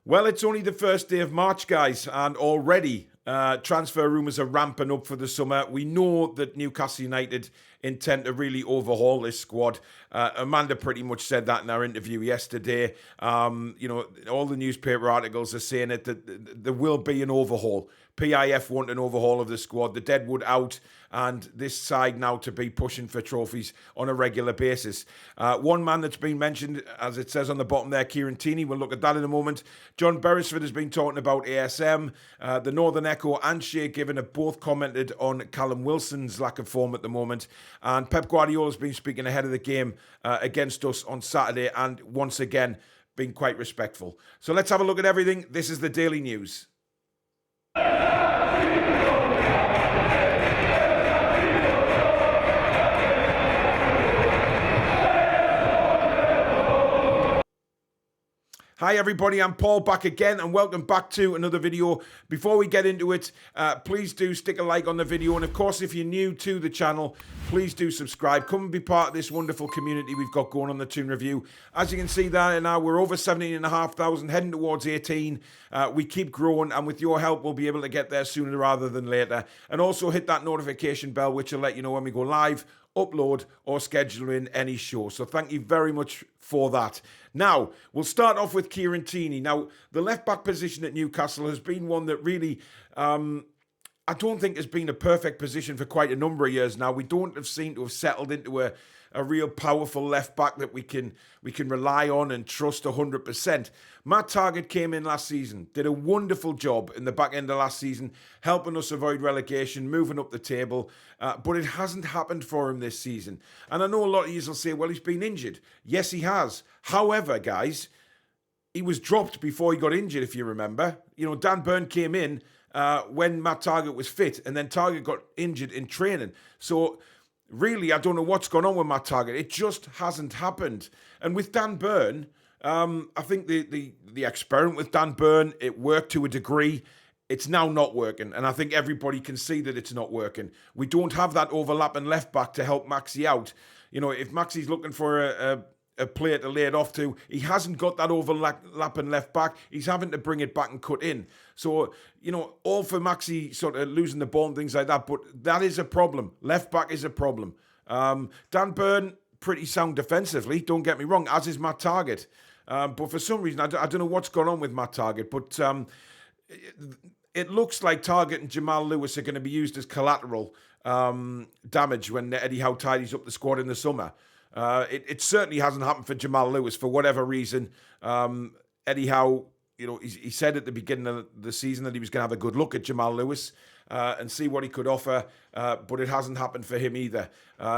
Well, it's only the first day of March, guys, and already transfer rumours are ramping up for the summer. We know that Newcastle United intend to really overhaul this squad. Amanda pretty much said that in our interview yesterday. All the newspaper articles are saying it, that there will be an overhaul. PIF want an overhaul of the squad, the Deadwood out, and this side now to be pushing for trophies on a regular basis. One man that's been mentioned, as it says on the bottom there, Kieran Tierney, we'll look at that in a moment. John Beresford has been talking about ASM. The Northern Echo and Shea Given have both commented on Callum Wilson's lack of form at the moment. And Pep Guardiola's been speaking ahead of the game against us on Saturday and once again been quite respectful. So let's have a look at everything. This is the Daily News. Hi everybody, I'm Paul back again and welcome back to another video. Before we get into it, please do stick a like on the video, and of course if you're new to the channel, please do subscribe. Come and be part of this wonderful community we've got going on the Toon Review. As you can see there now, we're over 17,500, heading towards 18. We keep growing, and with your help we'll be able to get there sooner rather than later. And also hit that notification bell which will let you know when we go live, upload or schedule in any show. So thank you very much for that. Now, we'll start off with Kieran Tierney. Now, the left-back position at Newcastle has been one that really, I don't think has been a perfect position for quite a number of years now. We don't seem to have settled into a real powerful left-back that we can rely on and trust 100%. Matt Targett came in last season, did a wonderful job in the back end of last season, helping us avoid relegation, moving up the table, but it hasn't happened for him this season. And I know a lot of you will say, well, he's been injured. Yes, he has. However, guys, he was dropped before he got injured, if you remember. Dan Burn came in when Matt Targett was fit, and then Targett got injured in training. So really, I don't know what's gone on with Matt Targett. It just hasn't happened. And with Dan Burn, I think the experiment with Dan Burn, it worked to a degree. It's now not working, and I think everybody can see that it's not working. We don't have that overlapping left back to help Maxi out. If Maxi's looking for a player to lay it off to, he hasn't got that overlapping left back. He's having to bring it back and cut in. So, all for Maxi sort of losing the ball and things like that, but that is a problem. Left back is a problem. Dan Burn, pretty sound defensively, don't get me wrong, as is Matt Targett. But for some reason, I don't know what's gone on with Matt Targett, but it looks like Targett and Jamal Lewis are going to be used as collateral damage when Eddie Howe tidies up the squad in the summer. It certainly hasn't happened for Jamal Lewis for whatever reason. Eddie Howe, he said at the beginning of the season that he was going to have a good look at Jamal Lewis and see what he could offer, but it hasn't happened for him either.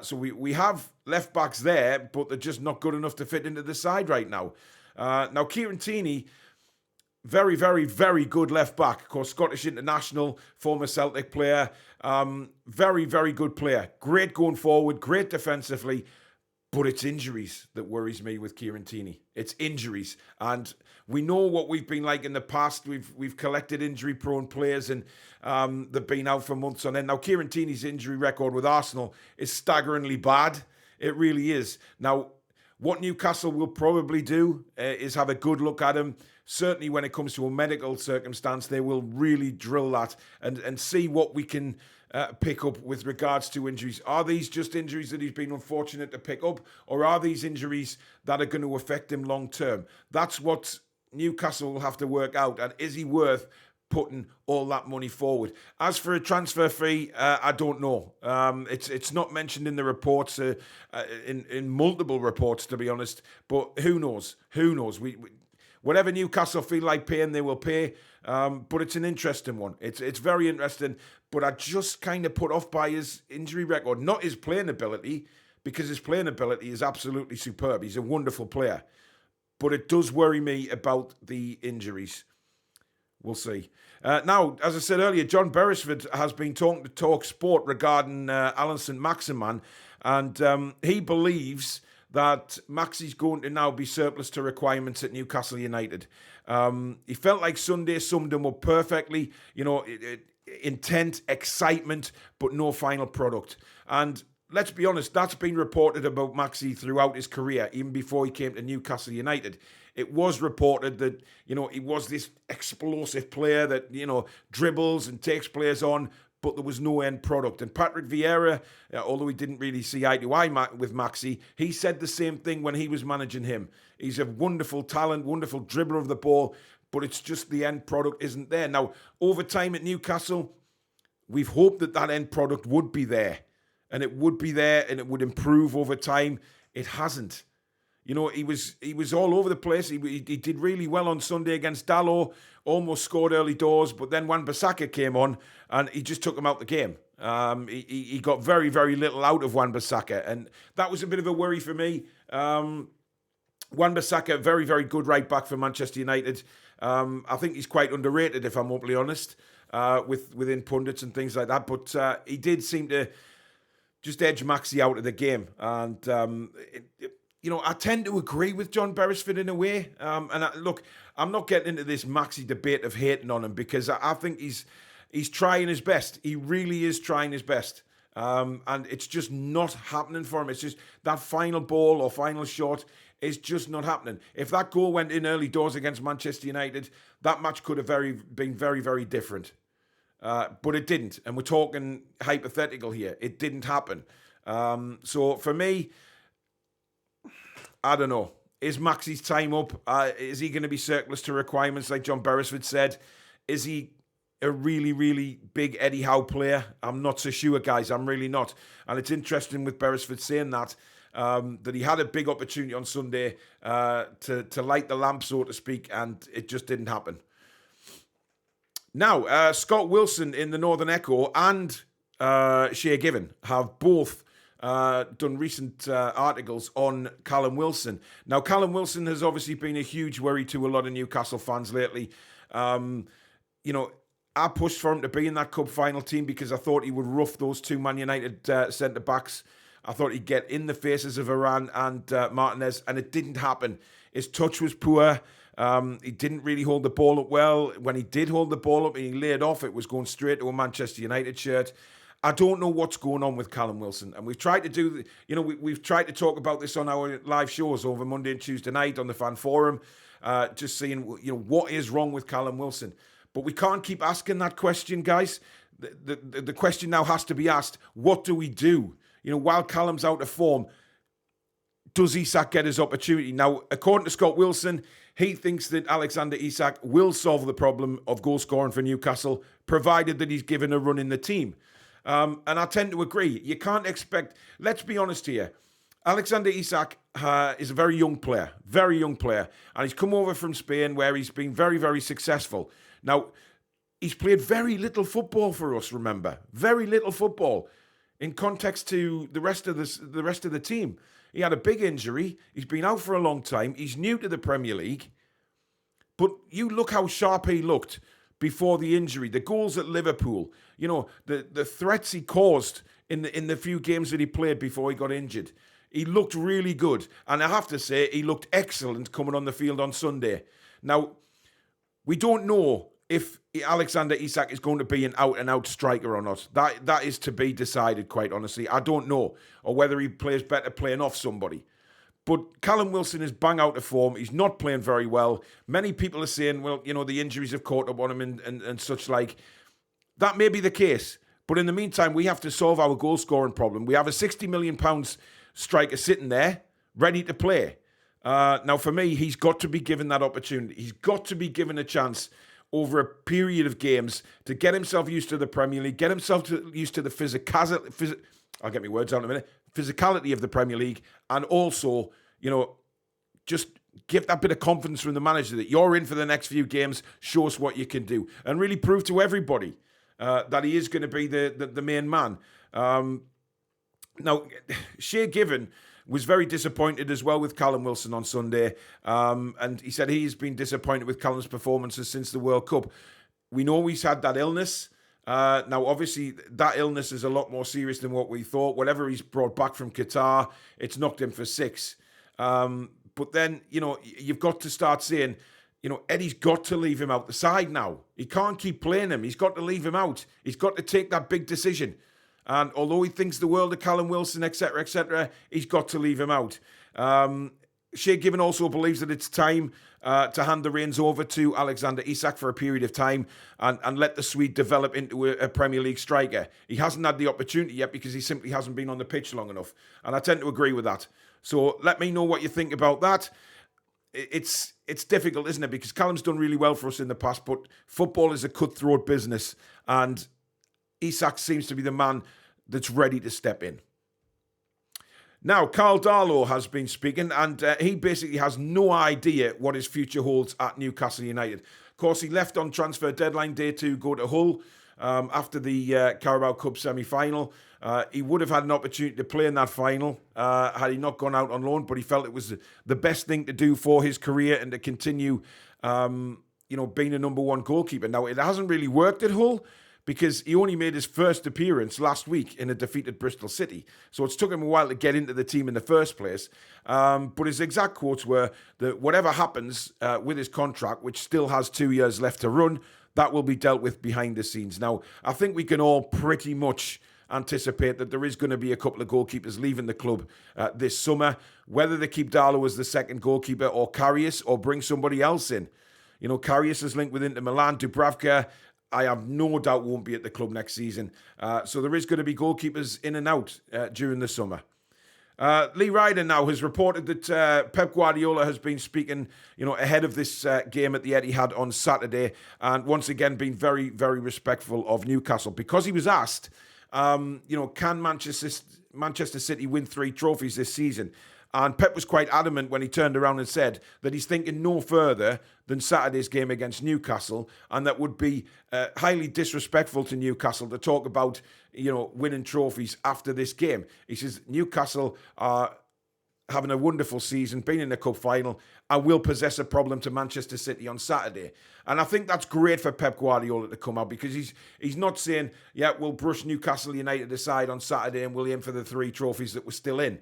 So we have left backs there, but they're just not good enough to fit into the side right now. Now, Kieran Tierney, very, very, very good left back. Of course, Scottish international, former Celtic player. Very, very good player. Great going forward, great defensively. But it's injuries that worries me with Kieran Tierney. It's injuries. And we know what we've been like in the past. We've collected injury-prone players and they've been out for months on end. Now, Kieran Tierney's injury record with Arsenal is staggeringly bad. It really is. Now, what Newcastle will probably do is have a good look at him. Certainly when it comes to a medical circumstance, they will really drill that and see what we can pick up with regards to injuries. Are these just injuries that he's been unfortunate to pick up, or are these injuries that are going to affect him long term? That's what Newcastle will have to work out, and is he worth putting all that money forward? As for a transfer fee, I don't know. It's not mentioned in the reports, in multiple reports, to be honest, but who knows? Who knows? Whatever Newcastle feel like paying, they will pay. But it's an interesting one. It's very interesting. But I just kind of put off by his injury record, not his playing ability, because his playing ability is absolutely superb. He's a wonderful player. But it does worry me about the injuries. We'll see. Now, as I said earlier, John Beresford has been talking to Talk Sport regarding Allan Saint-Maximin, and he believes that Maxi's going to now be surplus to requirements at Newcastle United. He felt like Sunday summed him up perfectly. Intent, excitement, but no final product. And let's be honest, that's been reported about Maxi throughout his career, even before he came to Newcastle United. it was reported that, he was this explosive player that, dribbles and takes players on, but there was no end product. And Patrick Vieira, although he didn't really see eye to eye with Maxi, he said the same thing when he was managing him. He's a wonderful talent, wonderful dribbler of the ball, but it's just the end product isn't there. Now, over time at Newcastle, we've hoped that end product would be there, and it would be there, and it would improve over time. It hasn't. He was all over the place. He did really well on Sunday against Dalot, almost scored early doors, but then Wan-Bissaka came on, and he just took him out the game. He got very, very little out of Wan-Bissaka, and that was a bit of a worry for me. Wan-Bissaka, very, very good right back for Manchester United. I think he's quite underrated, if I'm openly honest, within pundits and things like that. But he did seem to just edge Maxi out of the game. And, I tend to agree with John Beresford in a way. Look, I'm not getting into this Maxi debate of hating on him, because I think he's trying his best. He really is trying his best. And it's just not happening for him. It's just that final ball or final shot is just not happening. If that goal went in early doors against Manchester United, that match could have been very, very different. But it didn't. And we're talking hypothetical here. It didn't happen. So for me, I don't know. Is Maxi's time up? Is he going to be surplus to requirements like John Beresford said? Is he a really, really big Eddie Howe player? I'm not so sure, guys. I'm really not. And it's interesting with Beresford saying that he had a big opportunity on Sunday to light the lamp, so to speak, and it just didn't happen. Now, Scott Wilson in the Northern Echo and Shea Given have both done recent articles on Callum Wilson. Now, Callum Wilson has obviously been a huge worry to a lot of Newcastle fans lately. I pushed for him to be in that cup final team because I thought he would rough those two Man United centre-backs. I thought he'd get in the faces of Varane and Martinez, and it didn't happen. His touch was poor. He didn't really hold the ball up well. When he did hold the ball up and he laid off, it was going straight to a Manchester United shirt. I don't know what's going on with Callum Wilson. And we've tried to do, we've tried to talk about this on our live shows over Monday and Tuesday night on the fan forum, just seeing, what is wrong with Callum Wilson. But we can't keep asking that question, guys. The question now has to be asked, what do we do? While Callum's out of form, does Isak get his opportunity? Now, according to Scott Wilson, he thinks that Alexander Isak will solve the problem of goal scoring for Newcastle, provided that he's given a run in the team. And I tend to agree. You can't expect, let's be honest here, Alexander Isak is a very young player, and he's come over from Spain where he's been very, very successful. Now, he's played very little football for us, remember. Very little football in context to the rest of the team. He had a big injury. He's been out for a long time. He's new to the Premier League. But you look how sharp he looked before the injury. The goals at Liverpool, the threats he caused in the few games that he played before he got injured. He looked really good. And I have to say, he looked excellent coming on the field on Sunday. Now, we don't know if Alexander Isak is going to be an out-and-out striker or not. That is to be decided, quite honestly. I don't know. Or whether he plays better playing off somebody. But Callum Wilson is bang out of form. He's not playing very well. Many people are saying, well, the injuries have caught up on him and such like. That may be the case. But in the meantime, we have to solve our goal-scoring problem. We have a £60 million striker sitting there, ready to play. Now, for me, he's got to be given that opportunity. He's got to be given a chance over a period of games to get himself used to the Premier League, get himself used to the I'll get my words out in a minute, physicality of the Premier League, and also, just give that bit of confidence from the manager that you're in for the next few games, show us what you can do, and really prove to everybody that he is going to be the main man. Now, Shea Given was very disappointed as well with Callum Wilson on Sunday. And he said he's been disappointed with Callum's performances since the World Cup. We know he's had that illness. Now, obviously, that illness is a lot more serious than what we thought. Whatever he's brought back from Qatar, it's knocked him for 6. But then, you've got to start saying, Eddie's got to leave him out the side now. He can't keep playing him. He's got to leave him out. He's got to take that big decision. And although he thinks the world of Callum Wilson, etc., he's got to leave him out. Shea Given also believes that it's time to hand the reins over to Alexander Isak for a period of time and let the Swede develop into a Premier League striker. He hasn't had the opportunity yet because he simply hasn't been on the pitch long enough. And I tend to agree with that. So let me know what you think about that. It's difficult, isn't it? Because Callum's done really well for us in the past, but football is a cutthroat business. And Isak seems to be the man that's ready to step in. Now, Karl Darlow has been speaking, and he basically has no idea what his future holds at Newcastle United. Of course, he left on transfer deadline day to go to Hull after the Carabao Cup semi-final. He would have had an opportunity to play in that final had he not gone out on loan, but he felt it was the best thing to do for his career and to continue, being a number one goalkeeper. Now, it hasn't really worked at Hull, because he only made his first appearance last week in a defeated Bristol City. So it's took him a while to get into the team in the first place. But his exact quotes were that whatever happens with his contract, which still has 2 years left to run, that will be dealt with behind the scenes. Now, I think we can all pretty much anticipate that there is going to be a couple of goalkeepers leaving the club this summer, whether they keep Darlow as the second goalkeeper or Karius or bring somebody else in. You know, Karius is linked with Inter Milan. Dubravka, I have no doubt, won't be at the club next season. So there is going to be goalkeepers in and out during the summer. Lee Ryder now has reported that Pep Guardiola has been speaking, ahead of this game at the Etihad on Saturday, and once again been very, very respectful of Newcastle, because he was asked, can Manchester City win 3 trophies this season? And Pep was quite adamant when he turned around and said that he's thinking no further than Saturday's game against Newcastle, and that would be highly disrespectful to Newcastle to talk about, winning trophies after this game. He says Newcastle are having a wonderful season, being in the cup final, and will possess a problem to Manchester City on Saturday. And I think that's great for Pep Guardiola to come out, because he's not saying, we'll brush Newcastle United aside on Saturday and we'll aim for the 3 trophies that we're still in.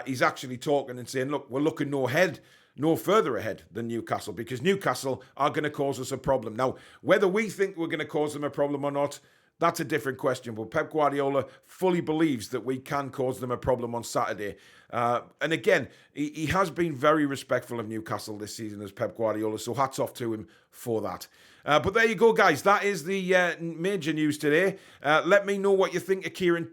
He's actually talking and saying, look, we're looking no further ahead than Newcastle, because Newcastle are going to cause us a problem. Now, whether we think we're going to cause them a problem or not, that's a different question. But Pep Guardiola fully believes that we can cause them a problem on Saturday. And again, he has been very respectful of Newcastle this season as Pep Guardiola, so hats off to him for that. But there you go, guys. That is the major news today. Let me know what you think of Kieran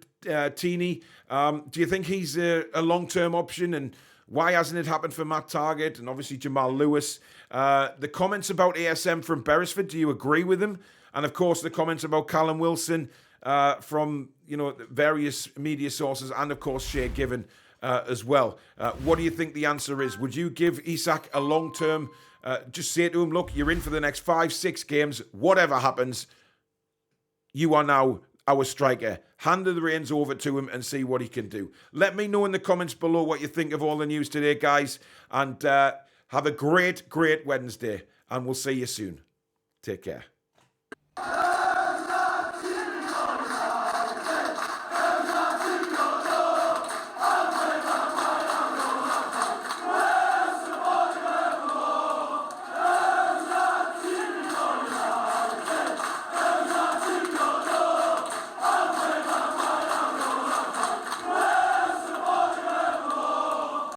Tierney. Do you think he's a long-term option? And why hasn't it happened for Matt Targett and obviously Jamal Lewis? The comments about ASM from Beresford, do you agree with him? And of course, the comments about Callum Wilson from various media sources, and of course Shea Given as well. What do you think the answer is? Would you give Isak a long-term? Just say to him, look, you're in for the next 5-6 games. Whatever happens, you are now our striker. Hand the reins over to him and see what he can do. Let me know in the comments below what you think of all the news today, guys. And have a great, great Wednesday. And we'll see you soon. Take care.